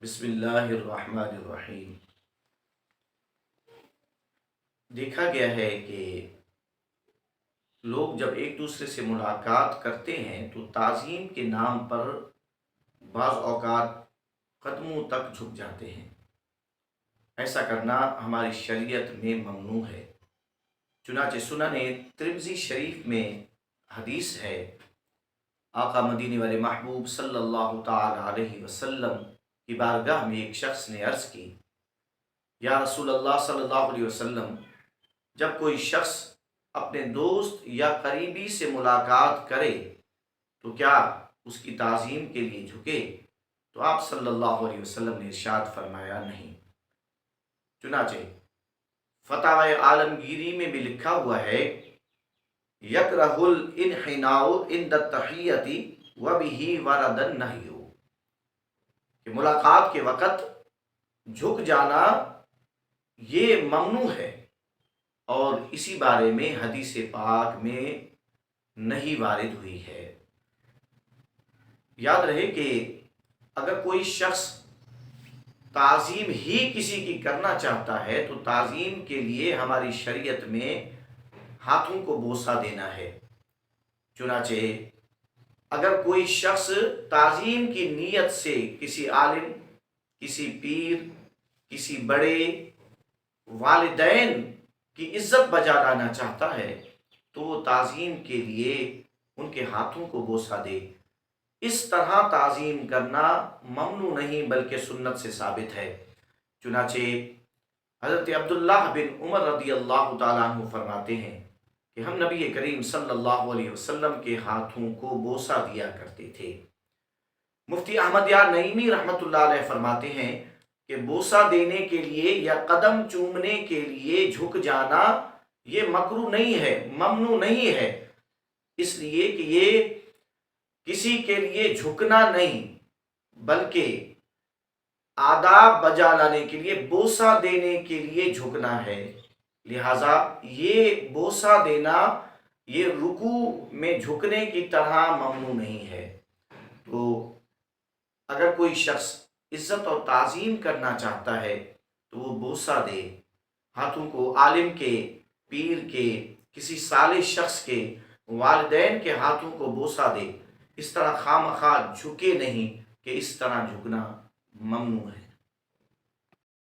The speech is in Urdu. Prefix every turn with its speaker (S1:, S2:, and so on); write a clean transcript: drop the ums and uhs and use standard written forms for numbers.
S1: بسم اللہ الرحمن الرحیم۔ دیکھا گیا ہے کہ لوگ جب ایک دوسرے سے ملاقات کرتے ہیں تو تعظیم کے نام پر بعض اوقات قدموں تک جھک جاتے ہیں۔ ایسا کرنا ہماری شریعت میں ممنوع ہے۔ چنانچہ سنن ترمذی شریف میں حدیث ہے، آقا مدینے والے محبوب صلی اللہ تعالی علیہ وسلم کی بارگاہ میں ایک شخص نے عرض کی، یا رسول اللہ صلی اللہ علیہ وسلم، جب کوئی شخص اپنے دوست یا قریبی سے ملاقات کرے تو کیا اس کی تعظیم کے لیے جھکے؟ تو آپ صلی اللہ علیہ وسلم نے ارشاد فرمایا، نہیں۔ چنانچہ فتاوی عالمگیری میں بھی لکھا ہوا ہے، یکرہ الانحناء عند التحیۃ وبہ ورد النہی، کہ ملاقات کے وقت جھک جانا یہ ممنوع ہے، اور اسی بارے میں حدیث پاک میں نہیں وارد ہوئی ہے۔ یاد رہے کہ اگر کوئی شخص تعظیم ہی کسی کی کرنا چاہتا ہے تو تعظیم کے لیے ہماری شریعت میں ہاتھوں کو بوسہ دینا ہے۔ چنانچہ اگر کوئی شخص تعظیم کی نیت سے کسی عالم، کسی پیر، کسی بڑے، والدین کی عزت بجا لانا چاہتا ہے تو وہ تعظیم کے لیے ان کے ہاتھوں کو بوسہ دے۔ اس طرح تعظیم کرنا ممنوع نہیں بلکہ سنت سے ثابت ہے۔ چنانچہ حضرت عبداللہ بن عمر رضی اللہ تعالیٰ عنہ فرماتے ہیں کہ ہم نبی کریم صلی اللہ علیہ وسلم کے ہاتھوں کو بوسہ دیا کرتے تھے۔ مفتی احمد یار نعیمی رحمۃ اللہ علیہ فرماتے ہیں کہ بوسہ دینے کے لیے یا قدم چومنے کے لیے جھک جانا یہ مکروہ نہیں ہے، ممنوع نہیں ہے، اس لیے کہ یہ کسی کے لیے جھکنا نہیں بلکہ آداب بجا لانے کے لیے، بوسہ دینے کے لیے جھکنا ہے۔ لہٰذا یہ بوسہ دینا یہ رکوع میں جھکنے کی طرح ممنوع نہیں ہے۔ تو اگر کوئی شخص عزت اور تعظیم کرنا چاہتا ہے تو وہ بوسہ دے، ہاتھوں کو عالم کے، پیر کے، کسی صالح شخص کے، والدین کے ہاتھوں کو بوسہ دے۔ اس طرح خواہ مخواہ جھکے نہیں کہ اس طرح جھکنا ممنوع ہے۔